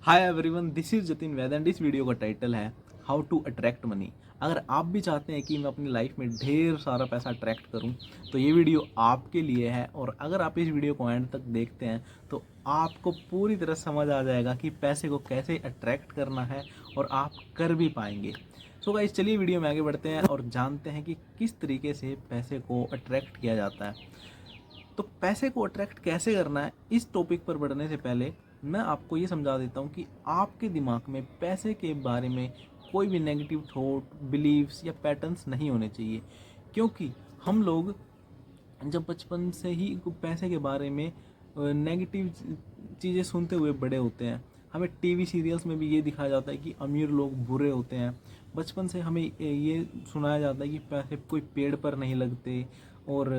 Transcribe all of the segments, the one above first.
Hi everyone, this is Jatin Vaid and इस video का title है हाउ टू अट्रैक्ट मनी। अगर आप भी चाहते हैं कि मैं अपनी लाइफ में ढेर सारा पैसा अट्रैक्ट करूं, तो ये वीडियो आपके लिए है। और अगर आप इस वीडियो को एंड तक देखते हैं तो आपको पूरी तरह समझ आ जाएगा कि पैसे को कैसे अट्रैक्ट करना है और आप कर भी पाएंगे। सो गाइस, चलिए वीडियो में आगे बढ़ते हैं और जानते हैं कि किस तरीके से पैसे को अट्रैक्ट किया जाता है। तो पैसे को अट्रैक्ट कैसे करना है, इस टॉपिक पर बढ़ने से पहले मैं आपको ये समझा देता हूँ कि आपके दिमाग में पैसे के बारे में कोई भी नेगेटिव थॉट, बिलीव्स या पैटर्न्स नहीं होने चाहिए। क्योंकि हम लोग जब बचपन से ही पैसे के बारे में नेगेटिव चीज़ें सुनते हुए बड़े होते हैं। हमें टीवी सीरियल्स में भी ये दिखाया जाता है कि अमीर लोग बुरे होते हैं। बचपन से हमें ये सुनाया जाता है कि पैसे कोई पेड़ पर नहीं लगते और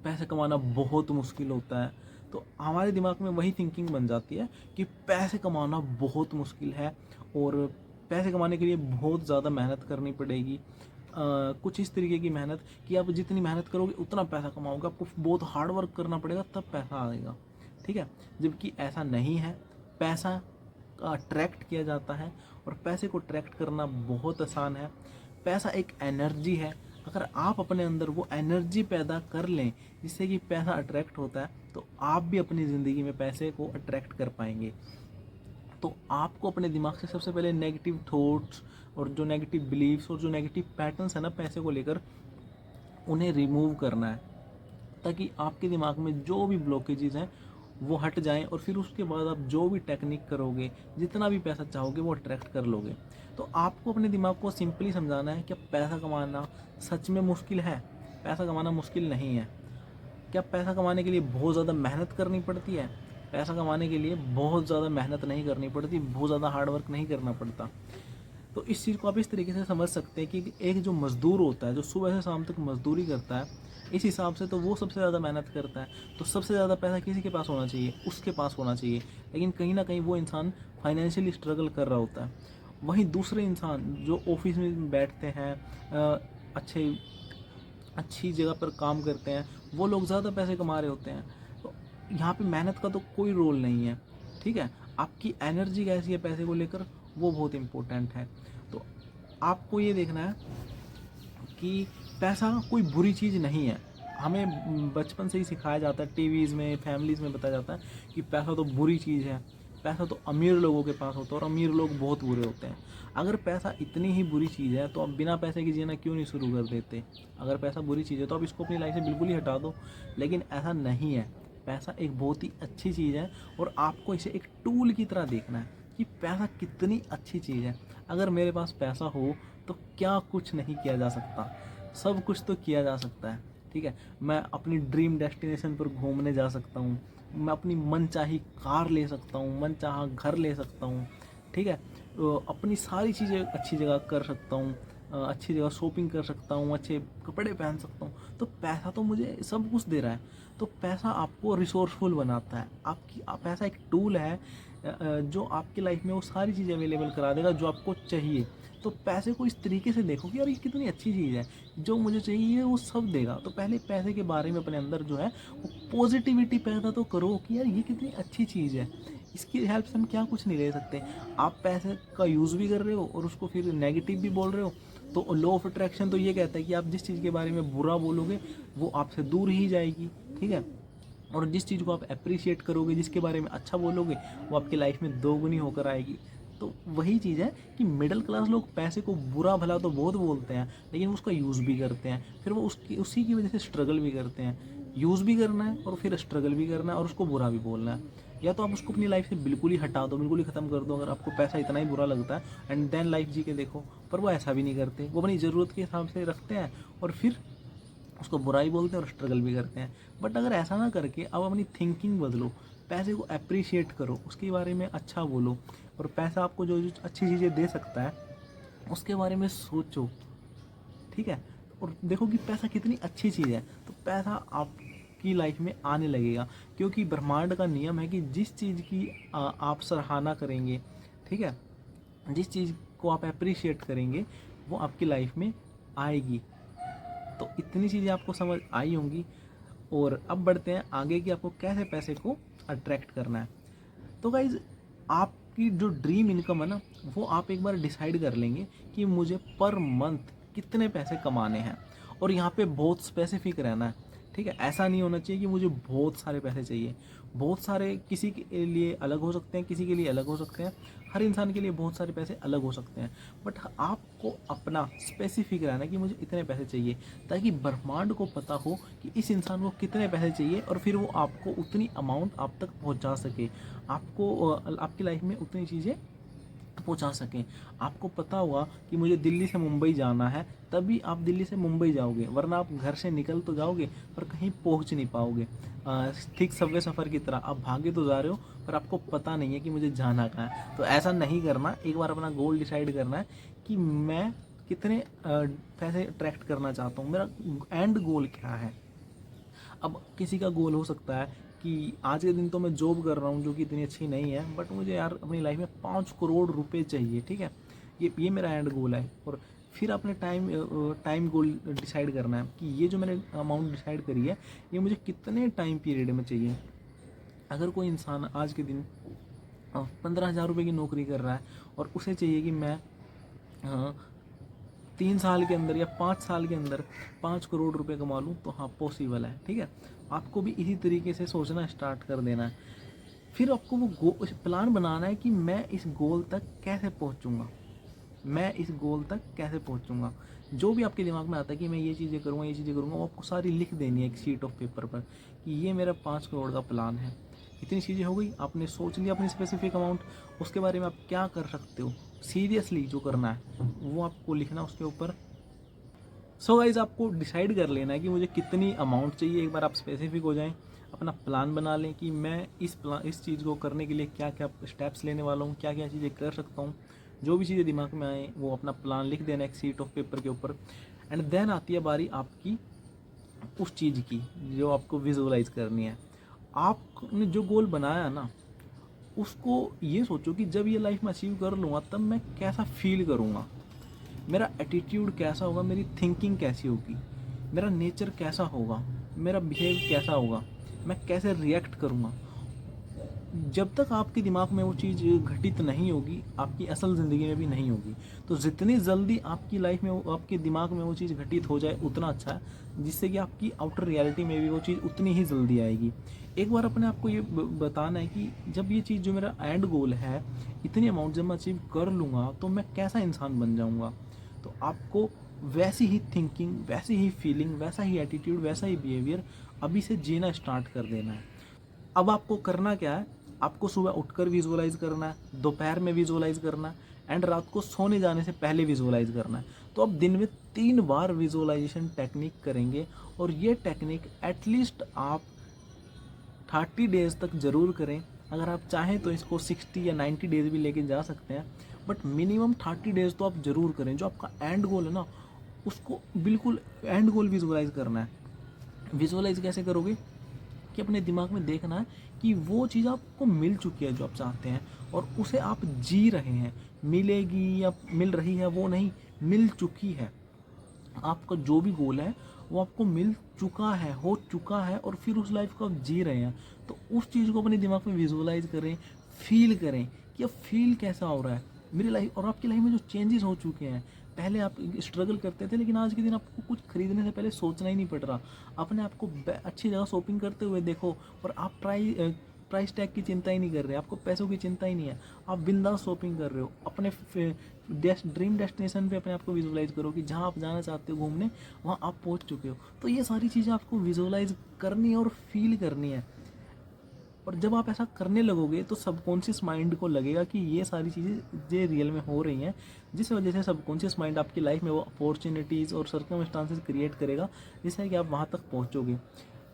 पैसे कमाना बहुत मुश्किल होता है। तो हमारे दिमाग में वही थिंकिंग बन जाती है कि पैसे कमाना बहुत मुश्किल है और पैसे कमाने के लिए बहुत ज़्यादा मेहनत करनी पड़ेगी। कुछ इस तरीके की मेहनत कि आप जितनी मेहनत करोगे उतना पैसा कमाओगे, आपको बहुत हार्ड वर्क करना पड़ेगा तब पैसा आएगा। ठीक है, जबकि ऐसा नहीं है। पैसा अट्रैक्ट किया जाता है और पैसे को अट्रैक्ट करना बहुत आसान है। पैसा एक एनर्जी है। अगर आप अपने अंदर वो एनर्जी पैदा कर लें जिससे कि पैसा अट्रैक्ट होता है, तो आप भी अपनी ज़िंदगी में पैसे को अट्रैक्ट कर पाएंगे। तो आपको अपने दिमाग से सबसे पहले नेगेटिव थॉट्स और जो नेगेटिव बिलीव्स और जो नेगेटिव पैटर्न्स है ना पैसे को लेकर, उन्हें रिमूव करना है, ताकि आपके दिमाग में जो भी ब्लॉकेजेस हैं वो हट जाएं और फिर उसके बाद आप जो भी टेक्निक करोगे, जितना भी पैसा चाहोगे वो अट्रैक्ट कर लोगे। तो आपको अपने दिमाग को सिंपली समझाना है कि पैसा कमाना सच में मुश्किल है। पैसा कमाना मुश्किल नहीं है। क्या पैसा कमाने के लिए बहुत ज़्यादा मेहनत करनी पड़ती है? पैसा कमाने के लिए बहुत ज़्यादा मेहनत नहीं करनी पड़ती, बहुत ज़्यादा हार्ड वर्क नहीं करना पड़ता। तो इस चीज़ को आप इस तरीके से समझ सकते हैं कि एक जो मज़दूर होता है, जो सुबह से शाम तक मज़दूरी करता है, इस हिसाब से तो वो सबसे ज़्यादा मेहनत करता है। तो सबसे ज़्यादा पैसा किसी के पास होना चाहिए? उसके पास होना चाहिए। लेकिन कहीं ना कहीं वो इंसान फाइनेंशियली स्ट्रगल कर रहा होता है। वहीं दूसरे इंसान जो ऑफिस में बैठते हैं, अच्छे अच्छी जगह पर काम करते हैं, वो लोग ज़्यादा पैसे कमा रहे होते हैं। तो यहाँ पे मेहनत का तो कोई रोल नहीं है। ठीक है, आपकी एनर्जी कैसी है पैसे को लेकर, वो बहुत इम्पोर्टेंट है। तो आपको ये देखना है कि पैसा कोई बुरी चीज़ नहीं है। हमें बचपन से ही सिखाया जाता है, टीवीज़ में, फैमिलीज़ में बताया जाता है कि पैसा तो बुरी चीज़ है। पैसा तो अमीर लोगों के पास होता है और अमीर लोग बहुत बुरे होते हैं। अगर पैसा इतनी ही बुरी चीज़ है तो आप बिना पैसे के जीना क्यों नहीं शुरू कर देते? अगर पैसा बुरी चीज़ है तो आप इसको अपनी लाइफ से बिल्कुल ही हटा दो। लेकिन ऐसा नहीं है। पैसा एक बहुत ही अच्छी चीज़ है और आपको इसे एक टूल की तरह देखना है कि पैसा कितनी अच्छी चीज़ है। अगर मेरे पास पैसा हो तो क्या कुछ नहीं किया जा सकता? सब कुछ तो किया जा सकता है। ठीक है, मैं अपनी ड्रीम डेस्टिनेशन पर घूमने जा सकता हूँ, मैं अपनी मनचाही कार ले सकता हूँ, मनचाहा घर ले सकता हूँ। ठीक है, तो अपनी सारी चीज़ें अच्छी जगह कर सकता हूँ, अच्छी जगह शॉपिंग कर सकता हूँ, अच्छे कपड़े पहन सकता हूँ। तो पैसा तो मुझे सब कुछ दे रहा है। तो पैसा आपको रिसोर्सफुल बनाता है। पैसा एक टूल है जो आपकी लाइफ में वो सारी चीज़ें अवेलेबल करा देगा जो आपको चाहिए। तो पैसे को इस तरीके से देखो कि यार ये कितनी अच्छी चीज़ है, जो मुझे चाहिए वो सब देगा। तो पहले पैसे के बारे में अपने अंदर जो है वो पॉजिटिविटी पैदा तो करो कि यार ये कितनी अच्छी चीज़ है, इसकी हेल्प से हम क्या कुछ नहीं ले सकते। आप पैसे का यूज़ भी कर रहे हो और उसको फिर नेगेटिव भी बोल रहे हो। तो लॉ ऑफ अट्रैक्शन तो ये कहता है कि आप जिस चीज़ के बारे में बुरा बोलोगे वो आपसे दूर ही जाएगी। ठीक है, और जिस चीज़ को आप अप्रिशिएट करोगे, जिसके बारे में अच्छा बोलोगे, वो आपकी लाइफ में दोगुनी होकर आएगी। तो वही चीज़ है कि मिडिल क्लास लोग पैसे को बुरा भला तो बहुत बोलते हैं, लेकिन उसका यूज़ भी करते हैं। फिर वो उसी की वजह से स्ट्रगल भी करते हैं। यूज़ भी करना है और फिर स्ट्रगल भी करना है और उसको बुरा भी बोलना है। या तो आप उसको अपनी लाइफ से बिल्कुल ही हटा दो, बिल्कुल ही ख़त्म कर दो, अगर आपको पैसा इतना ही बुरा लगता है, एंड देन लाइफ जी के देखो। पर वो ऐसा भी नहीं करते, वो अपनी ज़रूरत के हिसाब से रखते हैं और फिर उसको बुराई बोलते हैं और स्ट्रगल भी करते हैं। बट अगर ऐसा ना करके अब अपनी थिंकिंग बदलो, पैसे को अप्रिशिएट करो, उसके बारे में अच्छा बोलो, और पैसा आपको जो जो अच्छी चीज़ें दे सकता है उसके बारे में सोचो। ठीक है, और देखो कि पैसा कितनी अच्छी चीज़ है। तो पैसा आपकी लाइफ में आने लगेगा, क्योंकि ब्रह्मांड का नियम है कि जिस चीज़ की आप सराहना करेंगे, ठीक है, जिस चीज़ को आप अप्रिशिएट करेंगे वो आपकी लाइफ में आएगी। तो इतनी चीज़ें आपको समझ आई होंगी। और अब बढ़ते हैं आगे कि आपको कैसे पैसे को अट्रैक्ट करना है। तो गाइज, आपकी जो ड्रीम इनकम है ना, वो आप एक बार डिसाइड कर लेंगे कि मुझे पर मंथ कितने पैसे कमाने हैं, और यहाँ पे बहुत स्पेसिफिक रहना है, ठीक है। ऐसा नहीं होना चाहिए कि मुझे बहुत सारे पैसे चाहिए। बहुत सारे किसी के लिए अलग हो सकते हैं, किसी के लिए अलग हो सकते हैं, हर इंसान के लिए बहुत सारे पैसे अलग हो सकते हैं, बट आपको अपना स्पेसिफिक रहना है कि मुझे इतने पैसे चाहिए, ताकि ब्रह्मांड को पता हो कि इस इंसान को कितने पैसे चाहिए, और फिर वो आपको उतनी अमाउंट आप तक पहुंचा सके, आपको आपकी लाइफ में उतनी चीज़ें पहुंचा सकें। आपको पता होगा कि मुझे दिल्ली से मुंबई जाना है, तभी आप दिल्ली से मुंबई जाओगे, वरना आप घर से निकल तो जाओगे पर कहीं पहुंच नहीं पाओगे। ठीक सबवे सफ़र की तरह आप भागे तो जा रहे हो, पर आपको पता नहीं है कि मुझे जाना कहाँ है। तो ऐसा नहीं करना, एक बार अपना गोल डिसाइड करना है कि मैं कितने पैसे अट्रैक्ट करना चाहता हूँ, मेरा एंड गोल क्या है। अब किसी का गोल हो सकता है कि आज के दिन तो मैं जॉब कर रहा हूँ जो कि इतनी अच्छी नहीं है, बट मुझे यार अपनी लाइफ में 5 करोड़ रुपए चाहिए, ठीक है, ये मेरा एंड गोल है। और फिर आपने टाइम गोल डिसाइड करना है कि ये जो मैंने अमाउंट डिसाइड करी है, ये मुझे कितने टाइम पीरियड में चाहिए। अगर कोई इंसान आज के दिन 15,000 रुपये की नौकरी कर रहा है, और उसे चाहिए कि मैं 3 साल के अंदर या 5 साल के अंदर 5 करोड़ रुपए कमा लूँ, तो हाँ पॉसिबल है, ठीक है। आपको भी इसी तरीके से सोचना स्टार्ट कर देना है। फिर आपको वो प्लान बनाना है कि मैं इस गोल तक कैसे पहुँचूँगा, मैं इस गोल तक कैसे पहुँचूँगा। जो भी आपके दिमाग में आता है कि मैं ये चीज़ें करूँगा, ये चीज़ें करूँगा, वो आपको सारी लिख देनी है एक शीट ऑफ पेपर पर कि ये मेरा 5 करोड़ का प्लान है। इतनी चीज़ें हो गई, आपने सोच लिया अपनी स्पेसिफिक अमाउंट, उसके बारे में आप क्या कर सकते हो, सीरियसली जो करना है वो आपको लिखना उसके ऊपर। सो गाइज आपको डिसाइड कर लेना है कि मुझे कितनी अमाउंट चाहिए। एक बार आप स्पेसिफिक हो जाएं, अपना प्लान बना लें कि मैं इस चीज़ को करने के लिए क्या क्या स्टेप्स लेने वाला हूँ, क्या क्या चीज़ें कर सकता हूँ। जो भी चीज़ें दिमाग में आए वो अपना प्लान लिख देना एक शीट ऑफ पेपर के ऊपर। एंड देन आती है बारी आपकी उस चीज़ की जो आपको विजुअलाइज करनी है। आपने जो गोल बनाया है ना, उसको ये सोचो कि जब ये लाइफ में अचीव कर लूँगा तब मैं कैसा फील करूँगा, मेरा एटीट्यूड कैसा होगा, मेरी थिंकिंग कैसी होगी, मेरा नेचर कैसा होगा, मेरा बिहेव कैसा होगा, मैं कैसे रिएक्ट करूँगा। जब तक आपके दिमाग में वो चीज़ घटित नहीं होगी, आपकी असल ज़िंदगी में भी नहीं होगी। तो जितनी जल्दी आपकी लाइफ में आपके दिमाग में वो चीज़ घटित हो जाए उतना अच्छा है, जिससे कि आपकी आउटर रियलिटी में भी वो चीज़ उतनी ही जल्दी आएगी। एक बार अपने आपको ये बताना है कि जब ये चीज़ जो मेरा एंड गोल है, इतनी अमाउंट जब मैं अचीव कर लूँगा तो मैं कैसा इंसान बन जाऊँगा। तो आपको वैसी ही थिंकिंग, वैसी ही फीलिंग, वैसा ही एटीट्यूड, वैसा ही बिहेवियर अभी से जीना स्टार्ट कर देना है। अब आपको करना क्या है, आपको सुबह उठकर विजुअलाइज करना है, दोपहर में विजुअलाइज करना है, एंड रात को सोने जाने से पहले विजुअलाइज करना है। तो अब दिन में 3 बार विजुअलाइजेशन टेक्निक करेंगे, और ये टेक्निक एटलीस्ट आप 30 डेज़ तक ज़रूर करें। अगर आप चाहें तो इसको 60 या 90 डेज़ भी लेके जा सकते हैं, बट मिनिमम 30 डेज़ तो आप ज़रूर करें। जो आपका एंड गोल है ना, उसको बिल्कुल एंड गोल विजुअलाइज करना है। विजुअलाइज कैसे करोगे कि अपने दिमाग में देखना है कि वो चीज़ आपको मिल चुकी है जो आप चाहते हैं, और उसे आप जी रहे हैं। मिलेगी या मिल रही है वो नहीं, मिल चुकी है। आपका जो भी गोल है वो आपको मिल चुका है, हो चुका है, और फिर उस लाइफ को आप जी रहे हैं। तो उस चीज़ को अपने दिमाग में विजुअलाइज करें, फील करें कि अब फील कैसा हो रहा है मेरी लाइफ, और आपकी लाइफ में जो चेंजेस हो चुके हैं। पहले आप स्ट्रगल करते थे, लेकिन आज के दिन आपको कुछ खरीदने से पहले सोचना ही नहीं पड़ रहा। अपने आप को अच्छी जगह शॉपिंग करते हुए देखो, और आप प्राइस टैग की चिंता ही नहीं कर रहे, आपको पैसों की चिंता ही नहीं है, आप बिंदास शॉपिंग कर रहे हो। अपने ड्रीम डेस्टिनेशन पे अपने आप को विजुअलाइज करो कि जहाँ आप जाना चाहते हो घूमने, वहाँ आप पहुँच चुके हो। तो ये सारी चीज़ें आपको विजुअलाइज करनी है और फील करनी है। और जब आप ऐसा करने लगोगे तो सबकॉन्शियस माइंड को लगेगा कि ये सारी चीज़ें ये रियल में हो रही हैं, जिस वजह से सबकॉन्शियस माइंड आपकी लाइफ में वो अपॉर्चुनिटीज़ और सर्कमस्टांसेस क्रिएट करेगा, जिससे कि आप वहाँ तक पहुँचोगे।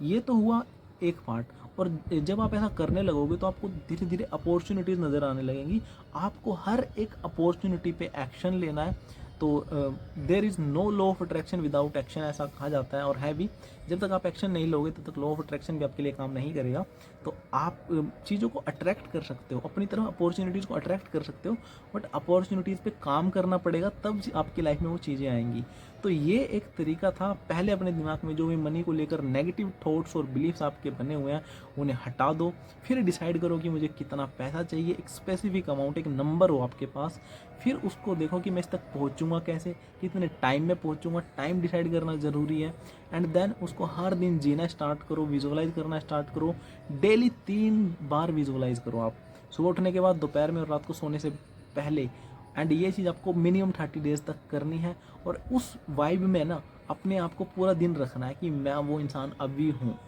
ये तो हुआ एक पार्ट। और जब आप ऐसा करने लगोगे तो आपको धीरे धीरे अपॉर्चुनिटीज़ नज़र आने लगेंगी। आपको हर एक अपॉर्चुनिटी पे एक्शन लेना है। तो there is no law of attraction without action, ऐसा कहा जाता है, और है भी जब तक आप एक्शन नहीं लोगे तब तक लॉ ऑफ अट्रैक्शन भी आपके लिए काम नहीं करेगा। तो आप चीज़ों को अट्रैक्ट कर सकते हो, अपनी तरफ अपॉर्चुनिटीज़ को अट्रैक्ट कर सकते हो, बट अपॉर्चुनिटीज़ पे काम करना पड़ेगा, तब आपकी लाइफ में वो चीज़ें आएंगी। तो ये एक तरीका था, पहले अपने दिमाग में जो भी मनी को लेकर नेगेटिव थॉट्स और बिलीफ्स आपके बने हुए हैं उन्हें हटा दो। फिर डिसाइड करो कि मुझे कितना पैसा चाहिए, एक स्पेसिफिक अमाउंट, एक नंबर हो आपके पास। फिर उसको देखो कि मैं इस तक पहुंचूंगा कैसे, कितने टाइम में पहुंचूंगा, टाइम डिसाइड करना ज़रूरी है। एंड देन उसको हर दिन जीना स्टार्ट करो, विजुअलाइज करना स्टार्ट करो। डेली 3 बार विजुअलाइज करो आप, सुबह उठने के बाद, दोपहर में और रात को सोने से पहले। एंड ये चीज़ आपको मिनिमम 30 डेज तक करनी है। और उस वाइब में ना अपने आप को पूरा दिन रखना है कि मैं वो इंसान अभी हूँ।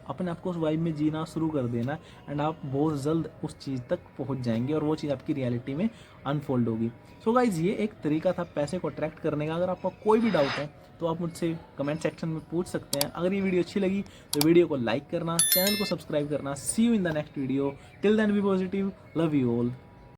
अपने आप को उस वाइब में जीना शुरू कर देना है एंड आप बहुत जल्द उस चीज़ तक पहुंच जाएंगे और वो चीज़ आपकी रियलिटी में अनफोल्ड होगी। सो गाइज, ये एक तरीका था पैसे को अट्रैक्ट करने का। अगर आपका कोई भी डाउट है तो आप मुझसे कमेंट सेक्शन में पूछ सकते हैं। अगर ये वीडियो अच्छी लगी तो वीडियो को लाइक करना, चैनल को सब्सक्राइब करना। See you in the next video. Till then be positive, love you all.